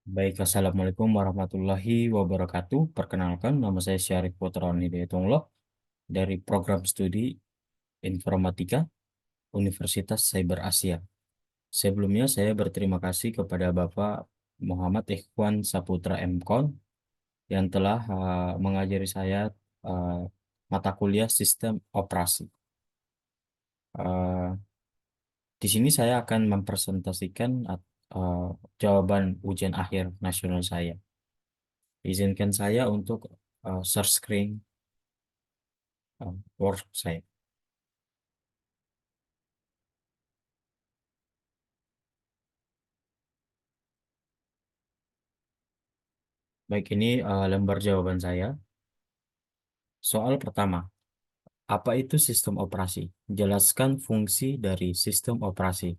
Baik, Assalamualaikum warahmatullahi wabarakatuh. Perkenalkan, nama saya Syarif Putra Hidayatullah dari Program Studi Informatika Universitas Cyber Asia. Sebelumnya, saya berterima kasih kepada Bapak Muhammad Ikhwan Saputra MKon yang telah mengajari saya uh, mata kuliah Sistem Operasi. Uh, di sini saya akan mempresentasikan uh, jawaban ujian akhir nasional saya. Izinkan saya untuk share screen work saya. Baik, ini lembar jawaban saya. Soal pertama, apa itu sistem operasi? Jelaskan fungsi dari sistem operasi.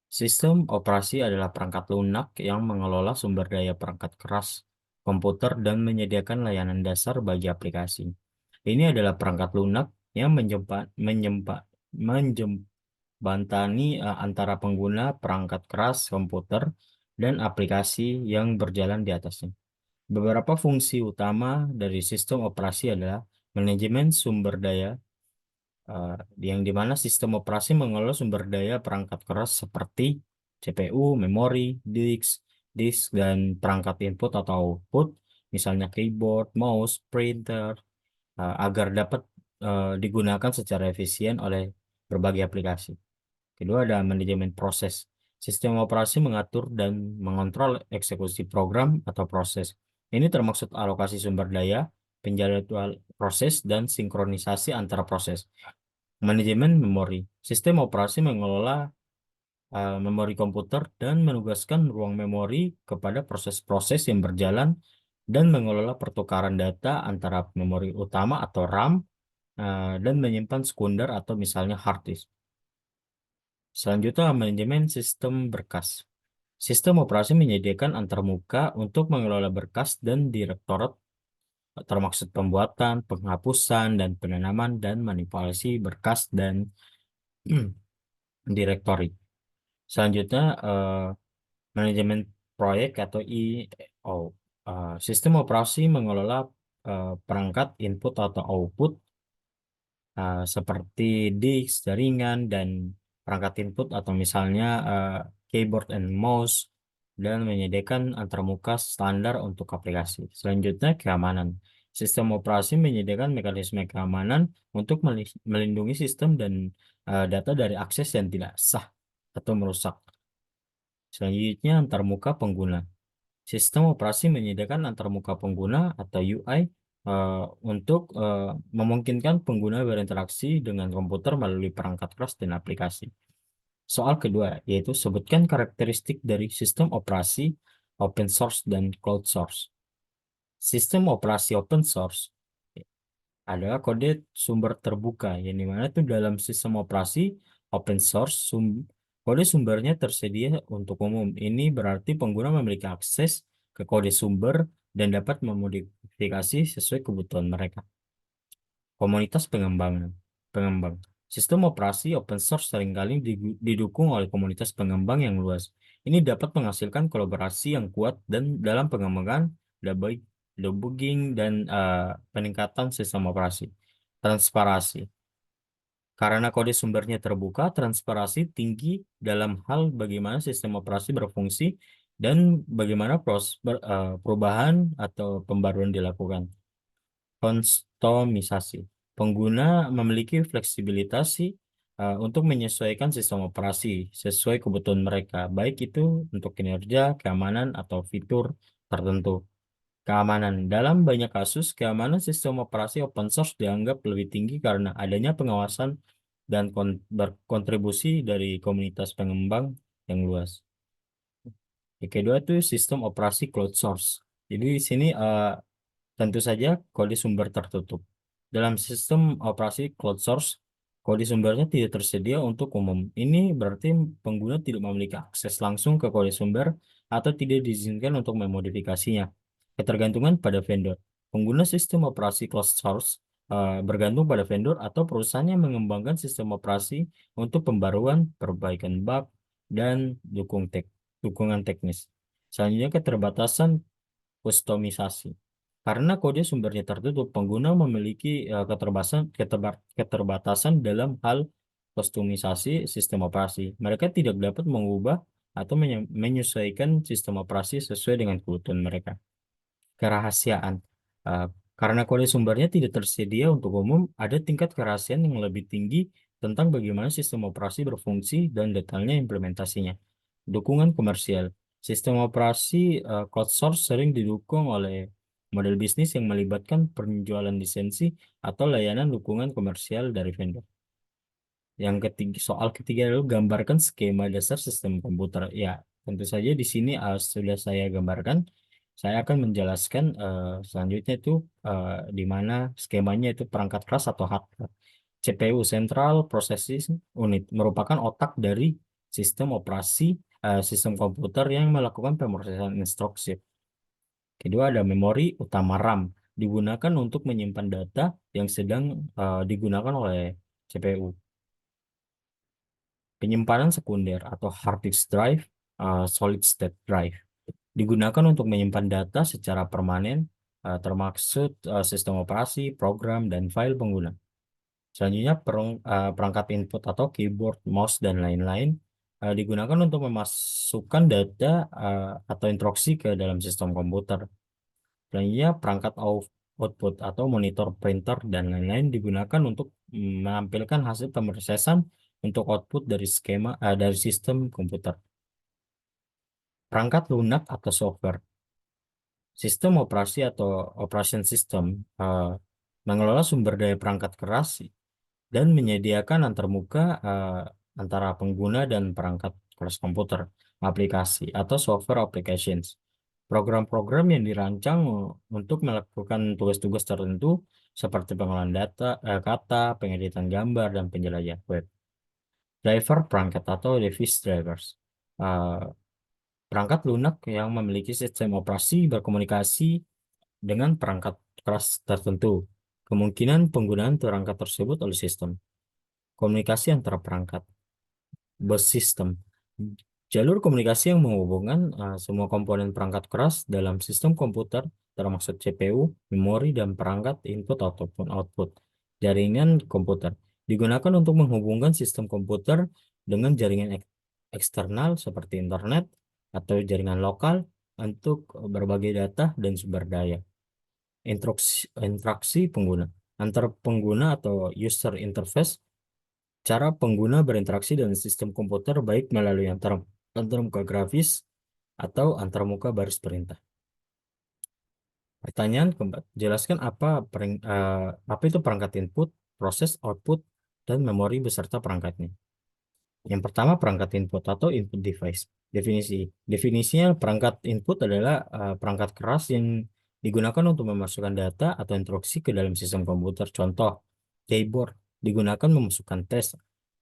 Sistem operasi adalah perangkat lunak yang mengelola sumber daya perangkat keras komputer dan menyediakan layanan dasar bagi aplikasi. Ini adalah perangkat lunak yang menjembatani antara pengguna perangkat keras komputer dan aplikasi yang berjalan di atasnya. Beberapa fungsi utama dari sistem operasi adalah manajemen sumber daya, eh, yang dimana sistem operasi mengelola sumber daya perangkat keras seperti CPU, memori, disk, dan perangkat input atau output, misalnya keyboard, mouse, printer, agar dapat digunakan secara efisien oleh berbagai aplikasi. Kedua, ada manajemen proses. Sistem operasi mengatur dan mengontrol eksekusi program atau proses. Ini termaksud alokasi sumber daya, penjadwal proses, dan sinkronisasi antara proses. Manajemen memori. Sistem operasi mengelola memori komputer dan menugaskan ruang memori kepada proses-proses yang berjalan dan mengelola pertukaran data antara memori utama atau RAM dan menyimpan sekunder atau misalnya hard disk. Selanjutnya, manajemen sistem berkas. Sistem operasi menyediakan antarmuka untuk mengelola berkas dan direktorat, termaksud pembuatan, penghapusan, dan penanaman dan manipulasi berkas dan direktori. Selanjutnya, manajemen proyek atau IO. Sistem operasi mengelola perangkat input atau output seperti disk, jaringan, dan perangkat input atau misalnya keyboard and mouse dan menyediakan antarmuka standar untuk aplikasi. Selanjutnya, keamanan. Sistem operasi menyediakan mekanisme keamanan untuk melindungi sistem dan data dari akses yang tidak sah atau merusak. Selanjutnya, antarmuka pengguna. Sistem operasi menyediakan antarmuka pengguna atau UI untuk memungkinkan pengguna berinteraksi dengan komputer melalui perangkat keras dan aplikasi. Soal kedua, yaitu sebutkan karakteristik dari sistem operasi open source dan cloud source. Sistem operasi open source adalah kode sumber terbuka, yang dimana itu dalam sistem operasi open source, kode sumbernya tersedia untuk umum. Ini berarti pengguna memiliki akses ke kode sumber dan dapat memodifikasi sesuai kebutuhan mereka. Komunitas pengembang. Sistem operasi open source seringkali didukung oleh komunitas pengembang yang luas. Ini dapat menghasilkan kolaborasi yang kuat dan dalam pengembangan debug- debugging dan peningkatan sistem operasi. Transparansi. Karena kode sumbernya terbuka, transparansi tinggi dalam hal bagaimana sistem operasi berfungsi dan bagaimana perubahan atau pembaruan dilakukan. Konstomisasi. Pengguna memiliki fleksibilitas untuk menyesuaikan sistem operasi sesuai kebutuhan mereka, baik itu untuk kinerja, keamanan, atau fitur tertentu. Keamanan. Dalam banyak kasus, keamanan sistem operasi open source dianggap lebih tinggi karena adanya pengawasan dan berkontribusi dari komunitas pengembang yang luas. Yang kedua itu sistem operasi cloud source. Jadi di sini tentu saja kode sumber tertutup. Dalam sistem operasi cloud source, kode sumbernya tidak tersedia untuk umum. Ini berarti pengguna tidak memiliki akses langsung ke kode sumber atau tidak diizinkan untuk memodifikasinya. Ketergantungan pada vendor. Pengguna sistem operasi cloud source bergantung pada vendor atau perusahaan yang mengembangkan sistem operasi untuk pembaruan, perbaikan bug, dan dukungan teknis. Selanjutnya keterbatasan kustomisasi. Karena kode sumbernya tertutup, pengguna memiliki keterbatasan dalam hal kustomisasi sistem operasi. Mereka tidak dapat mengubah atau menyesuaikan sistem operasi sesuai dengan kebutuhan mereka. Kerahasiaan. Eh, karena kode sumbernya tidak tersedia untuk umum, ada tingkat kerahasiaan yang lebih tinggi tentang bagaimana sistem operasi berfungsi dan detailnya implementasinya. Dukungan komersial. Sistem operasi cloud source sering didukung oleh model bisnis yang melibatkan penjualan lisensi atau layanan dukungan komersial dari vendor. Yang ketiga, soal ketiga adalah gambarkan skema dasar sistem komputer. Ya, tentu saja di sini sudah saya gambarkan. Saya akan menjelaskan selanjutnya itu di mana skemanya itu perangkat keras atau hardware. CPU Central Processing Unit merupakan otak dari sistem operasi sistem komputer yang melakukan pemrosesan instruksi. Kedua ada memori utama RAM digunakan untuk menyimpan data yang sedang digunakan oleh CPU. Penyimpanan sekunder atau hard disk drive, solid state drive, digunakan untuk menyimpan data secara permanen, termaksud sistem operasi, program, dan file pengguna. Selanjutnya, perangkat input atau keyboard, mouse, dan lain-lain digunakan untuk memasukkan data atau instruksi ke dalam sistem komputer. Selanjutnya, perangkat output atau monitor, printer, dan lain-lain digunakan untuk menampilkan hasil pemrosesan untuk output dari dari sistem komputer. Perangkat lunak atau software. Sistem operasi atau operation system mengelola sumber daya perangkat keras dan menyediakan antarmuka antara pengguna dan perangkat keras komputer, aplikasi atau software applications. Program-program yang dirancang untuk melakukan tugas-tugas tertentu seperti pengolahan data, kata, pengeditan gambar, dan penjelajah web. Driver perangkat atau device drivers. Uh, Perangkat lunak yang memiliki sistem operasi berkomunikasi dengan perangkat keras tertentu. Kemungkinan penggunaan perangkat tersebut oleh sistem. Komunikasi antara perangkat. Bus system. Jalur komunikasi yang menghubungkan semua komponen perangkat keras dalam sistem komputer, termasuk CPU, memori, dan perangkat input ataupun output. Jaringan komputer digunakan untuk menghubungkan sistem komputer dengan jaringan eksternal seperti internet atau jaringan lokal untuk berbagai data dan sumber daya. Interaksi pengguna antar pengguna atau user interface, cara pengguna berinteraksi dengan sistem komputer baik melalui antarmuka grafis atau antarmuka baris perintah. Pertanyaan keempat, jelaskan apa itu perangkat input, proses, output, dan memori beserta perangkatnya. Yang pertama, perangkat input atau input device. Definisinya perangkat input adalah perangkat keras yang digunakan untuk memasukkan data atau instruksi ke dalam sistem komputer. Contoh, keyboard digunakan memasukkan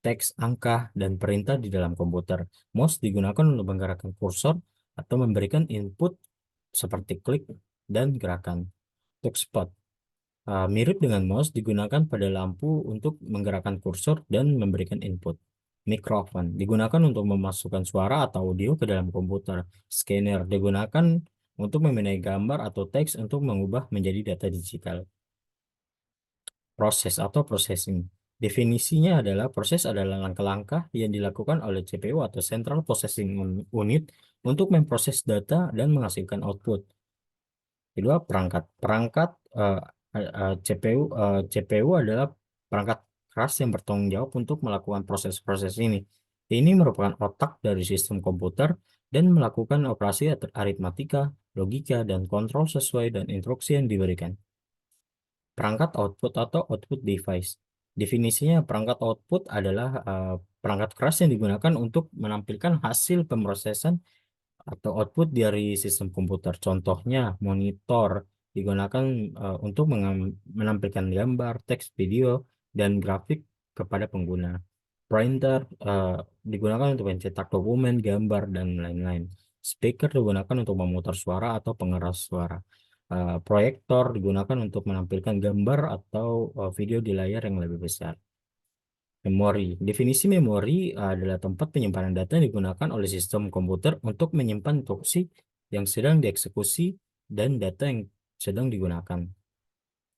teks, angka, dan perintah di dalam komputer. Mouse digunakan untuk menggerakkan kursor atau memberikan input seperti klik dan gerakan. Touchpad mirip dengan mouse digunakan pada lampu untuk menggerakkan kursor dan memberikan input. Mikrofon digunakan untuk memasukkan suara atau audio ke dalam komputer. Scanner digunakan untuk memindai gambar atau teks untuk mengubah menjadi data digital. Proses atau processing. Definisinya adalah proses adalah langkah-langkah yang dilakukan oleh CPU atau Central Processing Unit untuk memproses data dan menghasilkan output. Kedua, perangkat. CPU adalah perangkat keras yang bertanggung jawab untuk melakukan proses-proses ini. Ini merupakan otak dari sistem komputer dan melakukan operasi aritmatika, logika, dan kontrol sesuai dan instruksi yang diberikan. Perangkat output atau output device. Definisinya perangkat output adalah perangkat keras yang digunakan untuk menampilkan hasil pemrosesan atau output dari sistem komputer. Contohnya, monitor digunakan untuk menampilkan gambar, teks, video, dan grafik kepada pengguna. Printer digunakan untuk mencetak dokumen, gambar, dan lain-lain. Speaker digunakan untuk memutar suara atau pengeras suara. Proyektor digunakan untuk menampilkan gambar atau video di layar yang lebih besar. Memori. Definisi memori adalah tempat penyimpanan data yang digunakan oleh sistem komputer untuk menyimpan instruksi yang sedang dieksekusi dan data yang sedang digunakan.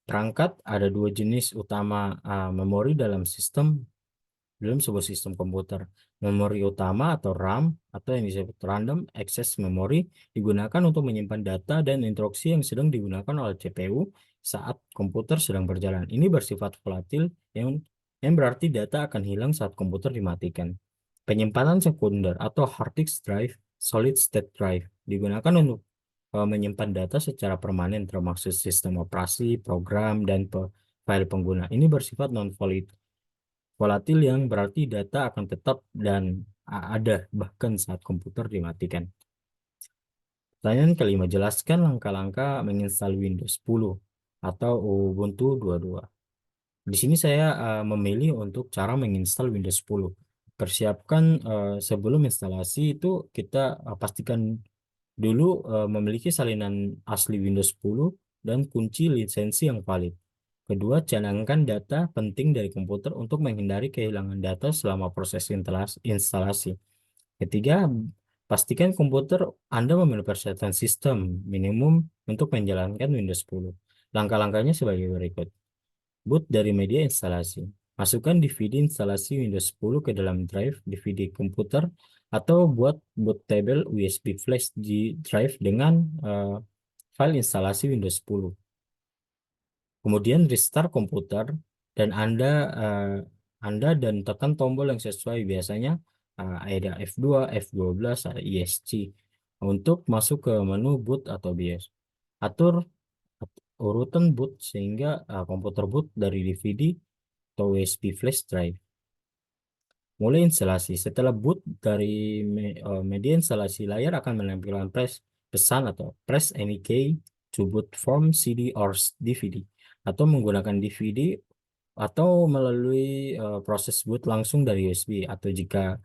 Perangkat ada dua jenis utama memori dalam sebuah sistem komputer. Memori utama atau RAM atau yang disebut Random Access Memory digunakan untuk menyimpan data dan instruksi yang sedang digunakan oleh CPU saat komputer sedang berjalan. Ini bersifat volatil yang berarti data akan hilang saat komputer dimatikan. Penyimpanan sekunder atau hard disk drive, solid state drive digunakan untuk menyimpan data secara permanen termasuk sistem operasi, program, dan file pengguna. Ini bersifat volatil yang berarti data akan tetap dan ada bahkan saat komputer dimatikan. Pertanyaan kelima, jelaskan langkah-langkah menginstal Windows 10 atau Ubuntu 22. Di sini saya memilih untuk cara menginstal Windows 10. Persiapkan sebelum instalasi itu kita pastikan dulu memiliki salinan asli Windows 10 dan kunci lisensi yang valid. Kedua, cadangkan data penting dari komputer untuk menghindari kehilangan data selama proses instalasi. Ketiga, pastikan komputer Anda memiliki persyaratan sistem minimum untuk menjalankan Windows 10. Langkah-langkahnya sebagai berikut. Boot dari media instalasi. Masukkan DVD instalasi Windows 10 ke dalam drive DVD komputer atau buat bootable USB flash di drive dengan file instalasi Windows 10. Kemudian restart komputer dan Anda dan tekan tombol yang sesuai, biasanya ada F2, F12, ada ESC untuk masuk ke menu boot atau BIOS. Atur urutan boot sehingga komputer boot dari DVD atau USB flash drive. Mulai instalasi. Setelah boot dari media instalasi, layar akan menampilkan pesan atau press any key to boot from CD or DVD atau menggunakan DVD atau melalui proses boot langsung dari USB atau jika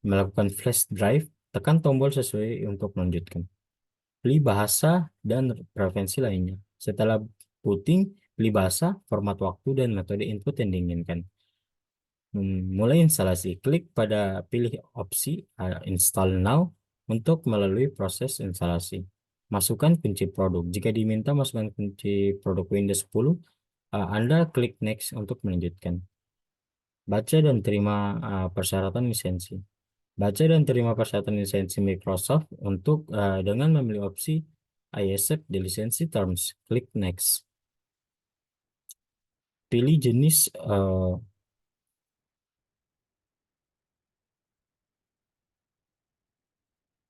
melakukan flash drive, tekan tombol sesuai untuk melanjutkan. Pilih bahasa dan preferensi lainnya. Setelah booting, pilih bahasa, format waktu, dan metode input yang diinginkan. Mulai instalasi, klik pada pilih opsi Install Now untuk melalui proses instalasi. Masukkan kunci produk. Jika diminta masukkan kunci produk Windows 10, Anda klik Next untuk melanjutkan. Baca dan terima persyaratan lisensi. Baca dan terima persyaratan lisensi Microsoft dengan memilih opsi I accept the lisensi terms. Klik Next. Pilih jenis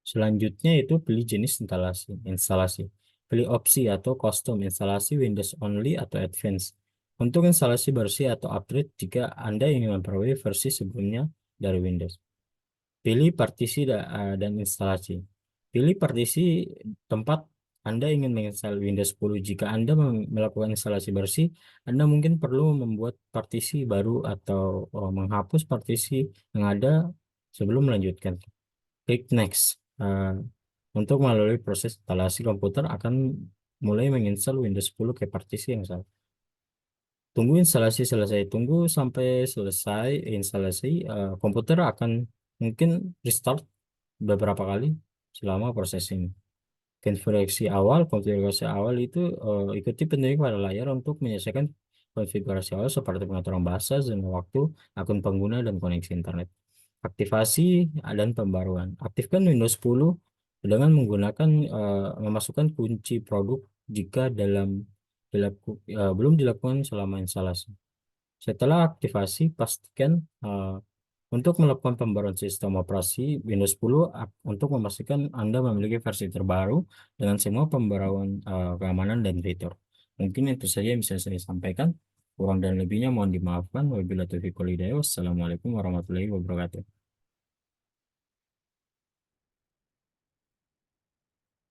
selanjutnya itu pilih jenis instalasi. Pilih opsi atau custom instalasi Windows Only atau Advanced. Untuk instalasi bersih atau upgrade jika Anda ingin memperoleh versi sebelumnya dari Windows. Pilih partisi dan instalasi. Pilih partisi tempat Anda ingin menginstal Windows 10. Jika Anda melakukan instalasi bersih, Anda mungkin perlu membuat partisi baru atau menghapus partisi yang ada sebelum melanjutkan. Klik Next. Untuk melalui proses instalasi, komputer akan mulai menginstal Windows 10 ke partisi yang salah. Tunggu instalasi selesai. Tunggu sampai selesai instalasi. Komputer akan mungkin restart beberapa kali selama proses ini. Konfigurasi awal itu ikuti petunjuk pada layar untuk menyelesaikan konfigurasi awal seperti pengaturan bahasa, zona waktu, akun pengguna, dan koneksi internet. Aktivasi dan pembaruan. Aktifkan Windows 10 dengan menggunakan memasukkan kunci produk jika belum dilakukan selama instalasi. Setelah aktivasi, pastikan untuk melakukan pembaruan sistem operasi Windows 10 untuk memastikan Anda memiliki versi terbaru dengan semua pembaruan keamanan dan fitur. Mungkin itu saja yang bisa saya sampaikan. Kurang dan lebihnya mohon dimaafkan. Wabillahi taufiq wal hidayah. Wassalamualaikum warahmatullahi wabarakatuh.